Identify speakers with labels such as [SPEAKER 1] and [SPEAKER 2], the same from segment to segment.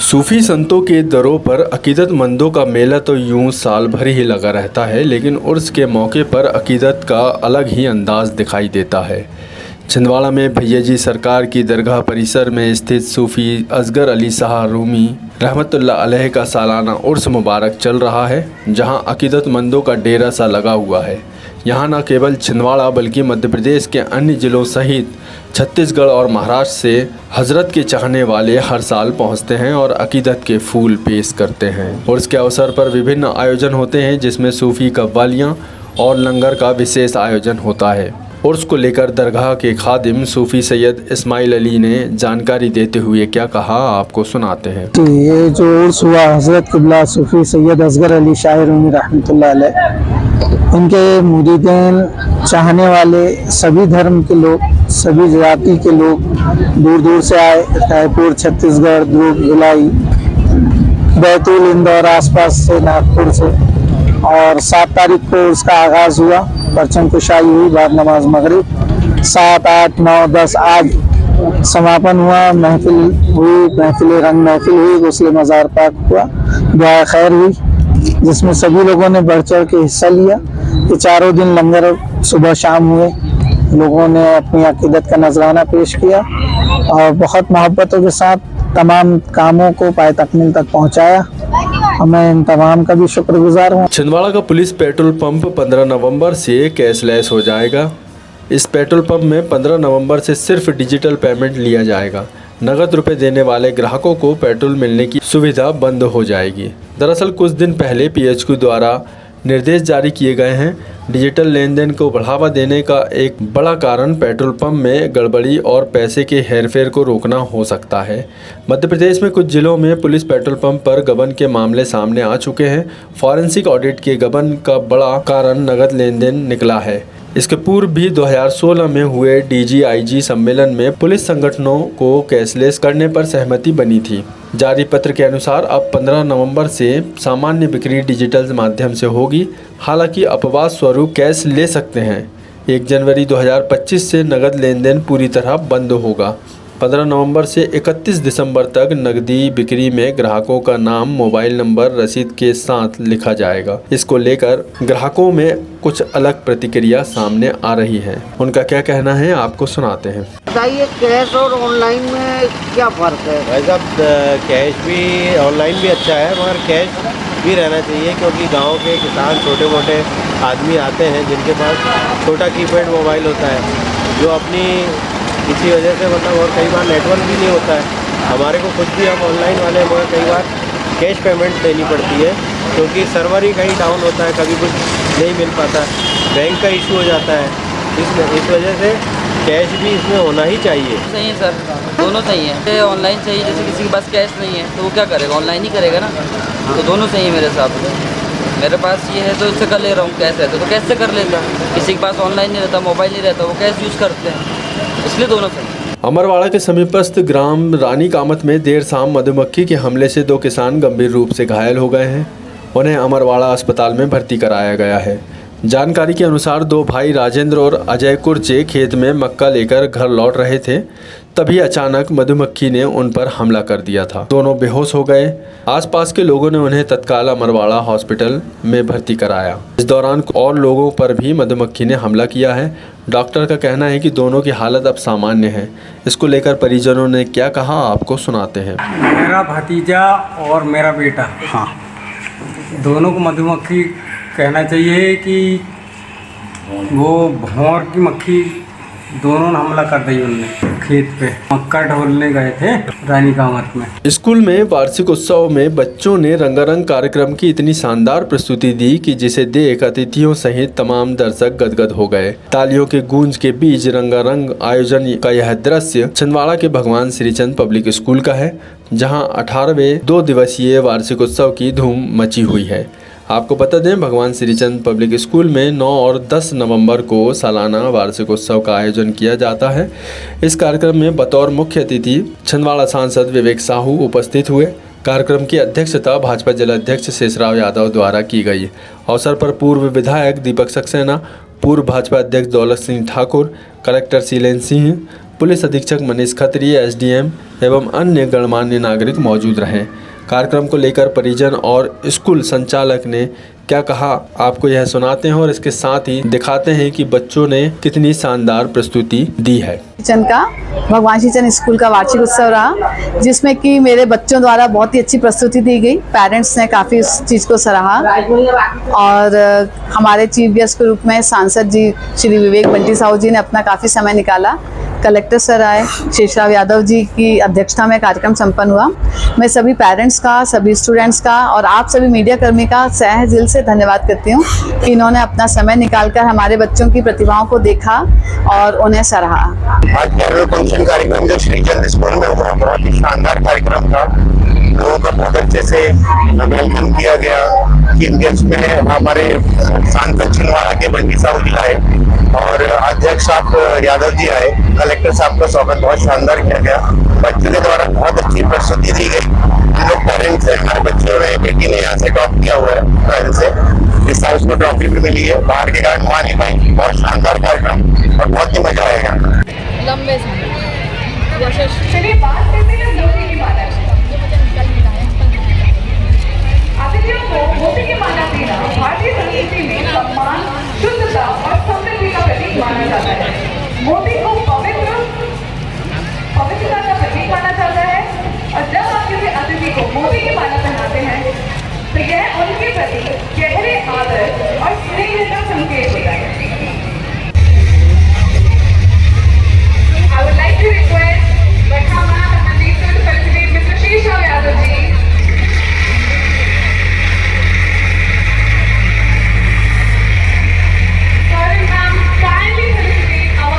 [SPEAKER 1] सूफी संतों के दरों पर अकीदतमंदों का मेला तो यूं साल भर ही लगा रहता है, लेकिन उर्स के मौके पर अकीदत का अलग ही अंदाज दिखाई देता है। छिंदवाड़ा में भैया जी सरकार की दरगाह परिसर में स्थित सूफी असगर अली शाह रूमी रहमतुल्लाह अलैह का सालाना उर्स मुबारक चल रहा है, जहां अकीदतमंदों का डेरा सा लगा हुआ है। यहां न केवल छिंदवाड़ा बल्कि मध्य प्रदेश के अन्य जिलों सहित छत्तीसगढ़ और महाराष्ट्र से हजरत के चाहने वाले हर साल पहुंचते हैं और अकीदत के फूल पेश करते हैं। उर्स के अवसर पर विभिन्न आयोजन होते हैं, जिसमें सूफी कव्वालियाँ और लंगर का विशेष आयोजन होता है। उर्स को लेकर दरगाह के खादिम सूफी सैयद इस्माइल अली ने जानकारी देते हुए क्या कहा, आपको सुनाते हैं।
[SPEAKER 2] ये जो उर्स हुआ हजरत क़िबला सूफी सैयद असगर अली शाह रूमी रहमतुल्लाह अलैह, उनके मुरीदीन चाहने वाले सभी धर्म के लोग, सभी जाति के लोग दूर दूर से आए। रायपुर, छत्तीसगढ़, दुर्ग, भिलाई, बैतूल, इंदौर आसपास से, नागपुर से। और 7 तारीख को उसका आगाज़ हुआ, परचम कुशाई हुई बाद नमाज मगरिब। 7, 8, 9, 10 आज समापन हुआ, महफिल हुई, महफिल रंग महफिल हुई, गुस्ल मज़ार पाक हुआ, दुआ खैर हुई, जिसमें सभी लोगों ने बढ़ चढ़ के हिस्सा लिया। ये 4 दिन लंगर सुबह शाम हुए, लोगों ने अपनी अकीदत का नजराना पेश किया और बहुत मोहब्बतों के साथ तमाम कामों को पाए तकमील तक पहुंचाया। मैं इन तमाम का भी शुक्रगुजार हूँ।
[SPEAKER 1] छिंदवाड़ा का पुलिस पेट्रोल पंप 15 नवंबर से कैशलेस हो जाएगा। इस पेट्रोल पंप में 15 नवंबर से सिर्फ डिजिटल पेमेंट लिया जाएगा। नगद रुपए देने वाले ग्राहकों को पेट्रोल मिलने की सुविधा बंद हो जाएगी। दरअसल कुछ दिन पहले पीएचक्यू द्वारा निर्देश जारी किए गए हैं। डिजिटल लेन देन को बढ़ावा देने का एक बड़ा कारण पेट्रोल पंप में गड़बड़ी और पैसे के हेरफेर को रोकना हो सकता है। मध्य प्रदेश में कुछ जिलों में पुलिस पेट्रोल पंप पर गबन के मामले सामने आ चुके हैं। फॉरेंसिक ऑडिट के गबन का बड़ा कारण नगद लेन देन निकला है। इसके पूर्व भी 2016 में हुए DGIG सम्मेलन में पुलिस संगठनों को कैशलेस करने पर सहमति बनी थी। जारी पत्र के अनुसार अब 15 नवंबर से सामान्य बिक्री डिजिटल माध्यम से होगी। हालांकि अपवाद स्वरूप कैश ले सकते हैं। 1 जनवरी 2025 से नगद लेन देन पूरी तरह बंद होगा। 15 नवंबर से 31 दिसंबर तक नकदी बिक्री में ग्राहकों का नाम, मोबाइल नंबर रसीद के साथ लिखा जाएगा। इसको लेकर ग्राहकों में कुछ अलग प्रतिक्रिया सामने आ रही है। उनका क्या कहना है, आपको सुनाते हैं।
[SPEAKER 3] बताइए, कैश और ऑनलाइन में क्या फ़र्क है?
[SPEAKER 4] भाई साहब, कैश भी ऑनलाइन भी अच्छा है, मगर कैश भी रहना चाहिए, क्योंकि गांव के किसान छोटे मोटे आदमी आते हैं जिनके पास छोटा कीपैड मोबाइल होता है, जो अपनी इसी वजह से मतलब, और कई बार नेटवर्क भी नहीं होता है। हमारे को खुद भी हम ऑनलाइन वाले, मगर कई बार कैश पेमेंट देनी पड़ती है, क्योंकि सर्वर ही कहीं डाउन होता है, कभी कुछ नहीं मिल पाता, बैंक का इशू हो जाता है। इस वजह से कैश भी इसमें होना ही चाहिए।
[SPEAKER 5] सही है सर, दोनों सही है। ऑनलाइन चाहिए, जैसे किसी के पास कैश नहीं है तो वो क्या करेगा, ऑनलाइन ही करेगा ना। तो दोनों सही है मेरे हिसाब से। मेरे पास ये है तो इससे कर ले रहा हूँ, कैश रहता तो कैश से कर लेता। किसी के पास ऑनलाइन नहीं रहता, मोबाइल नहीं रहता, वो कैश यूज़ करते हैं, इसलिए दोनों सही।
[SPEAKER 1] अमरवाड़ा के समीपस्थ ग्राम रानी कामत में देर शाम मधुमक्खी के हमले से 2 किसान गंभीर रूप से घायल हो गए हैं। उन्हें अमरवाड़ा अस्पताल में भर्ती कराया गया है। जानकारी के अनुसार 2 भाई राजेंद्र और अजय कुर्चे खेत में मक्का लेकर घर लौट रहे थे, तभी अचानक मधुमक्खी ने उन पर हमला कर दिया था। दोनों बेहोश हो गए। आसपास के लोगों ने उन्हें तत्काल अमरवाड़ा हॉस्पिटल में भर्ती कराया। इस दौरान और लोगों पर भी मधुमक्खी ने हमला किया है। डॉक्टर का कहना है कि दोनों की हालत अब सामान्य है। इसको लेकर परिजनों ने क्या कहा, आपको सुनाते हैं।
[SPEAKER 6] मेरा भतीजा और मेरा बेटा, हाँ, दोनों को मधुमक्खी कहना चाहिए कि वो भौर की मक्खी, दोनों ने हमला कर दी। उनने खेत पे मक्का ढोलने गए थे रानी कामत में।
[SPEAKER 1] स्कूल में वार्षिक उत्सव में बच्चों ने रंगारंग कार्यक्रम की इतनी शानदार प्रस्तुति दी कि जिसे देख अतिथियों सहित तमाम दर्शक गदगद हो गए। तालियों के गूंज के बीच रंगारंग आयोजन का यह दृश्य छिंदवाड़ा के भगवान श्रीचंद पब्लिक स्कूल का है, जहां 18वें 2 दिवसीय वार्षिक उत्सव की धूम मची हुई है। आपको बता दें, भगवान श्रीचंद पब्लिक स्कूल में 9 और 10 नवंबर को सालाना वार्षिकोत्सव का आयोजन किया जाता है। इस कार्यक्रम में बतौर मुख्य अतिथि छिंदवाड़ा सांसद विवेक साहू उपस्थित हुए। कार्यक्रम की अध्यक्षता भाजपा जिलाध्यक्ष शेषराव यादव द्वारा की गई। अवसर पर पूर्व विधायक दीपक सक्सेना, पूर्व भाजपा अध्यक्ष दौलत सिंह ठाकुर, कलेक्टर शीलेन सिंह, पुलिस अधीक्षक मनीष खत्री, एसडीएम एवं अन्य गणमान्य नागरिक मौजूद रहे। कार्यक्रम को लेकर परिजन और स्कूल संचालक ने क्या कहा, आपको यह सुनाते हैं और इसके साथ ही दिखाते हैं कि बच्चों ने कितनी शानदार प्रस्तुति दी है।
[SPEAKER 7] चंद का भगवान श्री चंद स्कूल का वार्षिक उत्सव रहा, जिसमें कि मेरे बच्चों द्वारा बहुत ही अच्छी प्रस्तुति दी गई। पेरेंट्स ने काफ़ी इस चीज़ को सराहा और हमारे चीफ गेस्ट के रूप में सांसद जी श्री विवेक बंटी साहू जी ने अपना काफ़ी समय निकाला। कलेक्टर सर आए, शेषराव यादव जी की अध्यक्षता में कार्यक्रम संपन्न हुआ। मैं सभी पेरेंट्स का, सभी स्टूडेंट्स का और आप सभी मीडिया कर्मी का तहे दिल से धन्यवाद करती हूँ कि इन्होंने अपना समय निकालकर हमारे बच्चों की प्रतिभाओं को देखा और उन्हें सराहा।
[SPEAKER 8] आज कैरोल फंक्शन कार्यक्रम जो श्री चंद स्कूल में हुआ, बहुत ही शानदार कार्यक्रम था। लोगों का बहुत अच्छे से वेलकम किया गया। चीफ गेस्ट में हमारे सांसद छिंदवाड़ा के बंटी साहू जी आए और अध्यक्ष साहब यादव जी आए। कलेक्टर साहब का स्वागत बहुत शानदार किया गया। बच्चों के द्वारा बहुत अच्छी प्रस्तुति दी गई। हम लोग पेरेंट्स हैं, हमारे बच्चों ने, बेटी ने यहाँ से टॉप किया हुआ है ट्रायल से, इस साल उसको ट्रॉफी भी मिली है। बाहर के कारण वहाँ नहीं पाई। बहुत शानदार कार्यक्रम और बहुत ही मजा आएगा।
[SPEAKER 9] लंबे चलिए बात करते हैं मोती की माला की। अतिथियों को मोती की माला देना भारतीय संस्कृति में सम्मान, शुद्धता और समृद्धि का प्रतीक माना जाता है। मोती को पवित्रता का प्रतीक माना जाता है और जब आप किसी अतिथि को मोती की माला पहनाते हैं तो यह उनके प्रति गहरे आदर और स्नेह का संकेत होता है। I would like to request Bakhama and Mandisa to felicitate Mr. Sheshav Yadav ji. Sorry ma'am, kindly felicitate our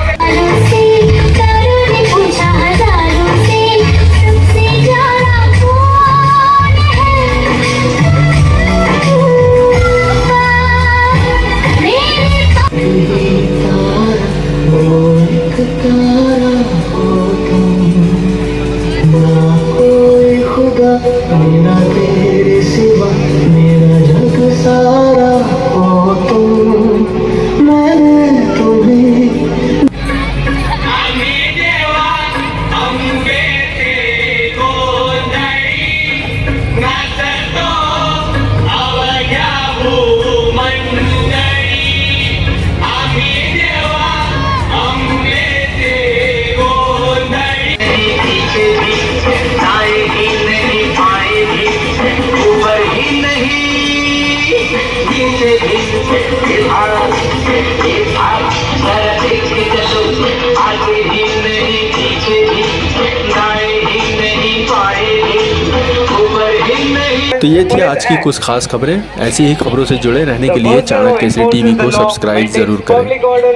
[SPEAKER 10] मेरा तेरे सिवा मेरा जग सारा हो तुम, मैंने तुम्हें
[SPEAKER 1] तो ये थी आज की कुछ खास खबरें। ऐसी ही खबरों से जुड़े रहने के लिए चाणक्य केसरी टीवी को सब्सक्राइब जरूर करें।